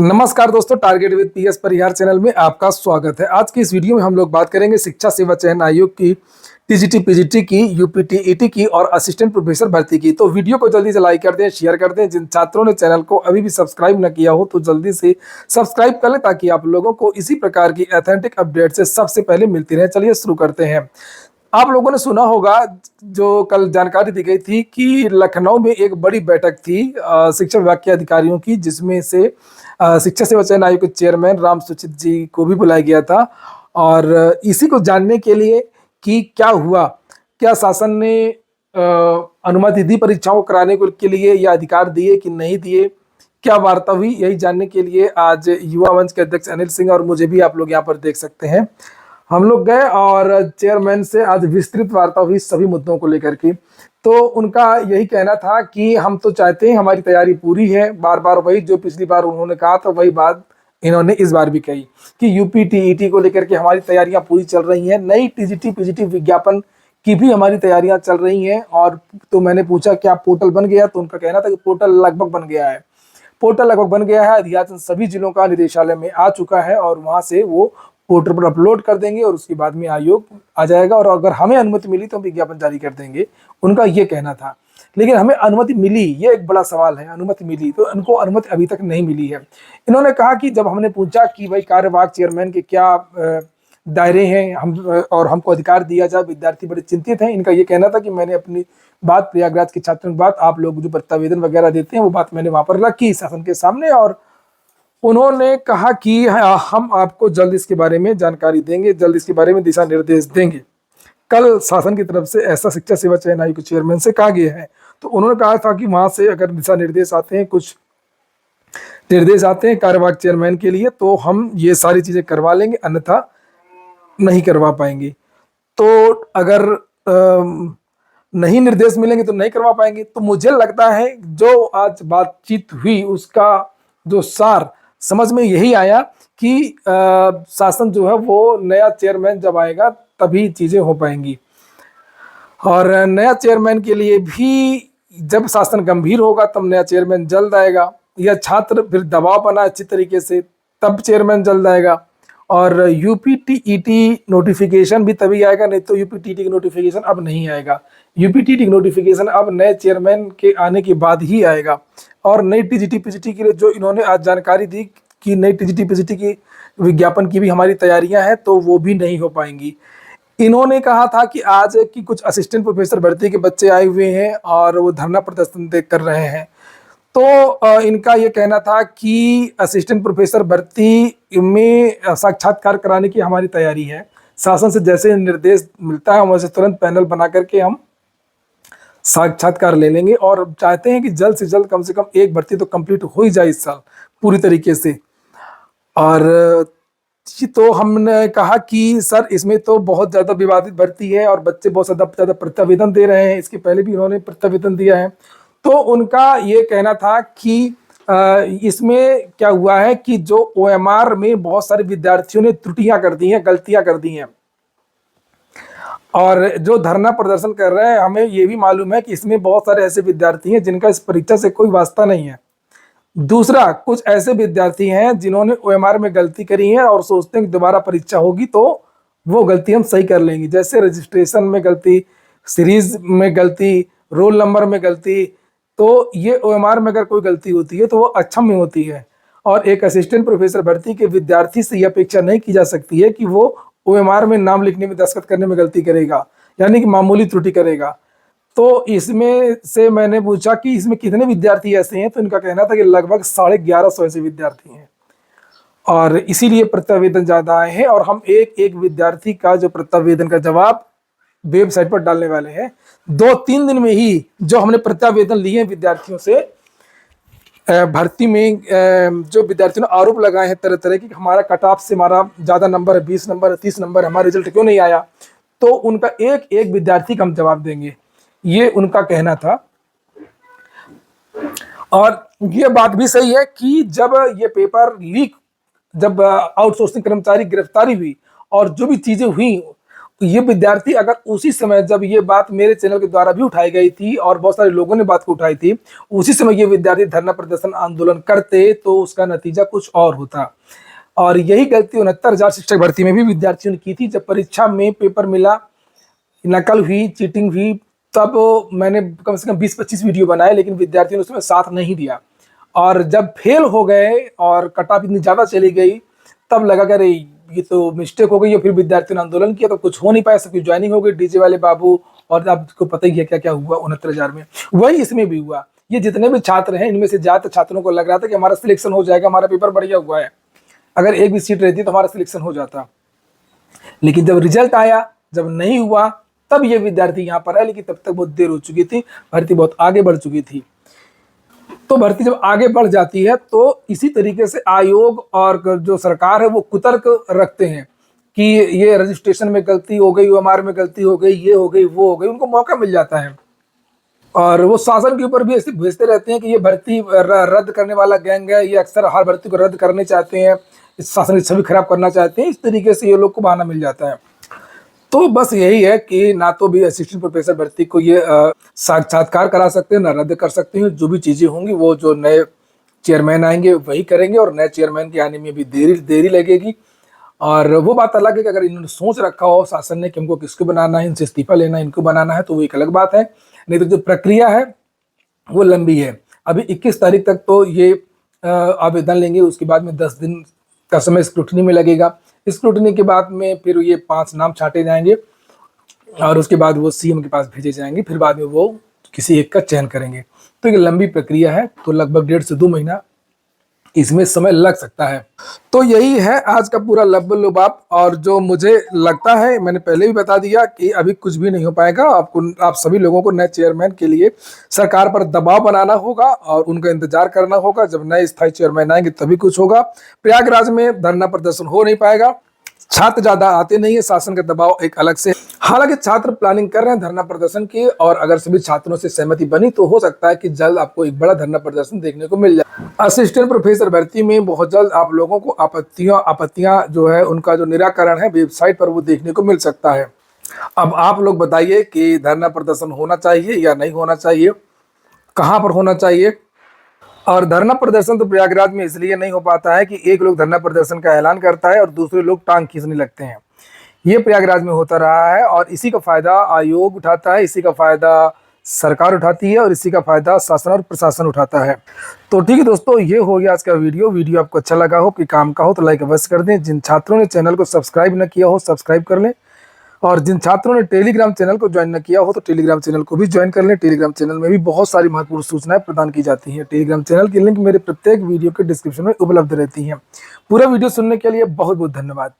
नमस्कार दोस्तों, target with PS Parihar channel में आपका स्वागत है। आज की इस वीडियो में हम लोग बात करेंगे शिक्षा सेवा चयन आयोग की टीजीटी पीजीटी की यूपी ईटी की और असिस्टेंट प्रोफेसर भर्ती की। तो वीडियो को जल्दी से लाइक कर दें, शेयर कर दें। जिन छात्रों ने चैनल को अभी भी सब्सक्राइब न किया हो तो जल्दी से सब्सक्राइब कर लें ताकि आप लोगों को इसी प्रकार की ऑथेंटिक अपडेट से सबसे पहले मिलती रहे। चलिए शुरू करते हैं। आप लोगों ने सुना होगा, जो कल जानकारी दी गई थी कि लखनऊ में एक बड़ी बैठक थी शिक्षा विभाग के अधिकारियों की, जिसमें से शिक्षा सेवा चयन आयोग के चेयरमैन राम सूचित जी को भी बुलाया गया था। और इसी को जानने के लिए कि क्या हुआ, क्या शासन ने अनुमति दी परीक्षाओं कराने के लिए या अधिकार दिए कि नहीं दिए, क्या वार्ता हुई, यही जानने के लिए आज युवा मंच के अध्यक्ष अनिल सिंह और मुझे भी आप लोग यहाँ पर देख सकते हैं, हम लोग गए और चेयरमैन से आज विस्तृत वार्ता हुई सभी मुद्दों को लेकर के। तो उनका यही कहना था कि हम तो चाहते हैं, हमारी तैयारी पूरी है। बार बार वही जो पिछली बार उन्होंने कहा था वही बात इन्होंने इस बार भी कही कि यूपी टीईटी को लेकर के हमारी तैयारियां पूरी चल रही हैं। नई टीजीटी पीजीटी विज्ञापन की भी हमारी तैयारियां चल रही हैं। और तो मैंने पूछा क्या पोर्टल बन गया, तो उनका कहना था कि पोर्टल लगभग बन गया है। पोर्टल लगभग बन गया है, अध्यादेश सभी जिलों का निदेशालय में आ चुका है और वहां से वो पोर्टल पर अपलोड कर देंगे और उसके बाद में आयोग आ जाएगा और अगर हमें अनुमति मिली तो हम विज्ञापन जारी कर देंगे, उनका ये कहना था। लेकिन हमें अनुमति मिली, ये एक बड़ा सवाल है। अनुमति मिली तो इनको अनुमति अभी तक नहीं मिली है। इन्होंने कहा कि जब हमने पूछा कि भाई कार्यवाहक चेयरमैन के क्या दायरे हैं, हम और हमको अधिकार दिया जाए, विद्यार्थी बड़े चिंतित हैं। इनका ये कहना था कि मैंने अपनी बात प्रयागराज के छात्रों की बात, आप लोग जो प्रत्यावेदन वगैरह देते हैं वो बात मैंने वहां पर रखी शासन के सामने और उन्होंने कहा कि हम आपको जल्द इसके बारे में जानकारी देंगे, जल्द इसके बारे में दिशा निर्देश देंगे। कल शासन की तरफ से ऐसा शिक्षा सेवा चयन आयोग के चेयरमैन से कहा गया है। तो उन्होंने कहा था कि वहां से अगर दिशा निर्देश आते हैं, कुछ निर्देश आते हैं कार्यवाहक चेयरमैन के लिए, तो हम ये सारी चीजें करवा लेंगे, अन्यथा नहीं करवा पाएंगे। तो अगर नहीं निर्देश मिलेंगे तो नहीं करवा पाएंगे। तो मुझे लगता है जो आज बातचीत हुई उसका जो सार समझ में यही आया कि शासन जो है वो नया चेयरमैन जब आएगा तभी चीजें हो पाएंगी। और नया चेयरमैन के लिए भी जब शासन गंभीर होगा तब नया चेयरमैन जल्द आएगा, या छात्र फिर दबाव बना अच्छी तरीके से तब चेयरमैन जल्द आएगा। और यूपी टीईटी नोटिफिकेशन भी तभी आएगा, नहीं तो यूपी टीईटी की नोटिफिकेशन अब नहीं आएगा। यूपी टीईटी की नोटिफिकेशन अब नए चेयरमैन के आने के बाद ही आएगा। और नई टीजीटी पीजीटी के लिए जो इन्होंने आज जानकारी दी कि नई टीजीटी पीजीटी की विज्ञापन की भी हमारी तैयारियां हैं, तो वो भी नहीं हो पाएंगी। इन्होंने कहा था कि आज कि कुछ असिस्टेंट प्रोफेसर भर्ती के बच्चे आए हुए हैं और वो धरना प्रदर्शन कर रहे हैं। तो इनका ये कहना था कि असिस्टेंट प्रोफेसर भर्ती में साक्षात्कार कराने की हमारी तैयारी है। शासन से जैसे निर्देश मिलता है वैसे तुरंत पैनल बना करके हम साक्षात्कार ले लेंगे और चाहते हैं कि जल्द से जल्द कम से कम एक भर्ती तो कंप्लीट हो ही जाए इस साल पूरी तरीके से। और तो हमने कहा कि सर इसमें तो बहुत ज़्यादा विवादित भर्ती है और बच्चे बहुत ज़्यादा प्रत्यावेदन दे रहे हैं, इसके पहले भी उन्होंने प्रत्यावेदन दिया है। तो उनका ये कहना था कि इसमें क्या हुआ है कि जो ओएमआर में बहुत सारे विद्यार्थियों ने त्रुटियां कर दी हैं, गलतियां कर दी हैं और जो धरना प्रदर्शन कर रहे हैं हमें ये भी मालूम है कि इसमें बहुत सारे ऐसे विद्यार्थी हैं जिनका इस परीक्षा से कोई वास्ता नहीं है। दूसरा, कुछ ऐसे विद्यार्थी हैं जिन्होंने ओएमआर में गलती करी है और सोचते हैं कि दोबारा परीक्षा होगी तो वो गलती हम सही कर लेंगे, जैसे रजिस्ट्रेशन में गलती, सीरीज में गलती, रोल नंबर में गलती। तो ये ओएमआर में अगर कोई गलती होती है तो वो अक्षम में होती है और एक असिस्टेंट प्रोफेसर भर्ती के विद्यार्थी से यह अपेक्षा नहीं की जा सकती है कि वो ओएमआर में नाम लिखने में, दस्तखत करने में गलती करेगा, यानी कि मामूली त्रुटि करेगा। तो इसमें से मैंने पूछा कि इसमें कितने विद्यार्थी ऐसे हैं, तो इनका कहना था कि लगभग 1150 ऐसे विद्यार्थी हैं और इसीलिए प्रत्यावेदन ज्यादा आए हैं। और हम एक एक विद्यार्थी का जो प्रत्यावेदन का जवाब वेबसाइट पर डालने वाले हैं। 2-3 दिन में ही जो हमने प्रत्यावेदन लिए हैं विद्यार्थियों से, भर्ती में जो विद्यार्थियों ने आरोप लगाए हैं तरह तरह की, हमारा कट ऑफ से हमारा ज्यादा नंबर है, 20 नंबर, 30 नंबर, हमारा रिजल्ट क्यों नहीं आया, तो उनका एक एक विद्यार्थी का हम जवाब देंगे, ये उनका कहना था। और ये बात भी सही है कि जब ये पेपर लीक, जब आउटसोर्सिंग कर्मचारी गिरफ्तारी हुई और जो भी चीजें हुई ये विद्यार्थी अगर उसी समय, जब ये बात मेरे चैनल के द्वारा भी उठाई गई थी और बहुत सारे लोगों ने बात को उठाई थी, उसी समय ये विद्यार्थी धरना प्रदर्शन आंदोलन करते तो उसका नतीजा कुछ और होता। और यही गलती 69,000 शिक्षक भर्ती में भी विद्यार्थियों ने की थी। जब परीक्षा में पेपर मिला, नकल हुई, चीटिंग हुई, तब मैंने कम से कम 20-25 वीडियो बनाए, लेकिन विद्यार्थियों ने उसमें साथ नहीं दिया। और जब फेल हो गए और कट ऑफ इतनी ज़्यादा चली गई, तब लगा कि अरे ये तो मिस्टेक हो गई है। फिर विद्यार्थियों ने आंदोलन किया तो कुछ हो नहीं पाया, सबकी ज्वाइनिंग हो गई, डीजे वाले बाबू, और आपको पता ही है क्या क्या हुआ 69,000 में। वही इसमें भी हुआ। ये जितने भी छात्र हैं, इनमें से ज़्यादातर छात्रों को लग रहा था कि हमारा सिलेक्शन हो जाएगा, हमारा पेपर बढ़िया हुआ है, अगर एक भी सीट रहती तो हमारा सिलेक्शन हो जाता। लेकिन जब रिजल्ट आया, जब नहीं हुआ, तब ये विद्यार्थी यहाँ पर है। लेकिन तब तक बहुत देर हो चुकी थी, भर्ती बहुत आगे बढ़ चुकी थी। तो भर्ती जब आगे बढ़ जाती है तो इसी तरीके से आयोग और जो सरकार है वो कुतर्क रखते हैं कि ये रजिस्ट्रेशन में गलती हो गई, ओएमआर में गलती हो गई, ये हो गई, वो हो गई, उनको मौका मिल जाता है। और वो शासन के ऊपर भी ऐसे भेजते रहते हैं कि ये भर्ती रद्द करने वाला गैंग है, ये अक्सर हर भर्ती को रद्द करने चाहते हैं, इस शासन की छवि खराब करना चाहते हैं। इस तरीके से ये लोग को बहाना मिल जाता है। तो बस यही है कि ना तो भी असिस्टेंट प्रोफेसर भर्ती को ये साक्षात्कार करा सकते हैं, ना रद्द कर सकते हैं। जो भी चीज़ें होंगी वो जो नए चेयरमैन आएंगे वही करेंगे, और नए चेयरमैन के आने में भी देरी लगेगी। और वो बात अलग है कि अगर इन्होंने सोच रखा हो शासन ने कि हमको किसको बनाना है, इनसे इस्तीफा लेना है, इनको बनाना है, तो वो एक अलग बात है। नहीं तो जो प्रक्रिया है वो लंबी है। अभी 21 तारीख तक तो ये आवेदन लेंगे, उसके बाद में 10 दिन का समय स्क्रूटनी में लगेगा। स्क्रूटनी के बाद में फिर ये 5 नाम छांटे जाएंगे और उसके बाद वो सीएम के पास भेजे जाएंगे, फिर बाद में वो किसी एक का चयन करेंगे। तो ये लंबी प्रक्रिया है, तो लगभग 1.5 से 2 महीना इसमें समय लग सकता है। तो यही है आज का पूरा लबल-लुबाब। और जो मुझे लगता है, मैंने पहले भी बता दिया कि अभी कुछ भी नहीं हो पाएगा। आप सभी लोगों को नए चेयरमैन के लिए सरकार पर दबाव बनाना होगा और उनका इंतजार करना होगा। जब नए स्थायी चेयरमैन आएंगे तभी कुछ होगा। प्रयागराज में धरना प्रदर्शन हो नहीं पाएगा, छात्र ज्यादा आते नहीं है, शासन का दबाव एक अलग से। हालांकि छात्र प्लानिंग कर रहे हैं धरना प्रदर्शन की, और अगर सभी छात्रों से सहमति बनी तो हो सकता है कि जल्द आपको एक बड़ा धरना प्रदर्शन देखने को मिल जाए। असिस्टेंट प्रोफेसर भर्ती में बहुत जल्द आप लोगों को आपत्तियां जो है उनका जो निराकरण है वेबसाइट पर वो देखने को मिल सकता है। अब आप लोग बताइए कि धरना प्रदर्शन होना चाहिए या नहीं होना चाहिए, कहाँ पर होना चाहिए। और धरना प्रदर्शन तो प्रयागराज में इसलिए नहीं हो पाता है कि एक लोग धरना प्रदर्शन का ऐलान करता है और दूसरे लोग टांग खींचने लगते हैं। ये प्रयागराज में होता रहा है और इसी का फायदा आयोग उठाता है, इसी का फायदा सरकार उठाती है और इसी का फायदा शासन और प्रशासन उठाता है। तो ठीक है दोस्तों, ये हो गया आज का वीडियो आपको अच्छा लगा हो, कि काम का हो तो लाइक अवश्य कर दें। जिन छात्रों ने चैनल को सब्सक्राइब न किया हो सब्सक्राइब कर लें, और जिन छात्रों ने टेलीग्राम चैनल को ज्वाइन न किया हो तो टेलीग्राम चैनल को भी ज्वाइन कर लें। टेलीग्राम चैनल में भी बहुत सारी महत्वपूर्ण सूचनाएं प्रदान की जाती हैं। टेलीग्राम चैनल की लिंक मेरे प्रत्येक वीडियो के डिस्क्रिप्शन में उपलब्ध रहती हैं। पूरा वीडियो सुनने के लिए बहुत बहुत धन्यवाद।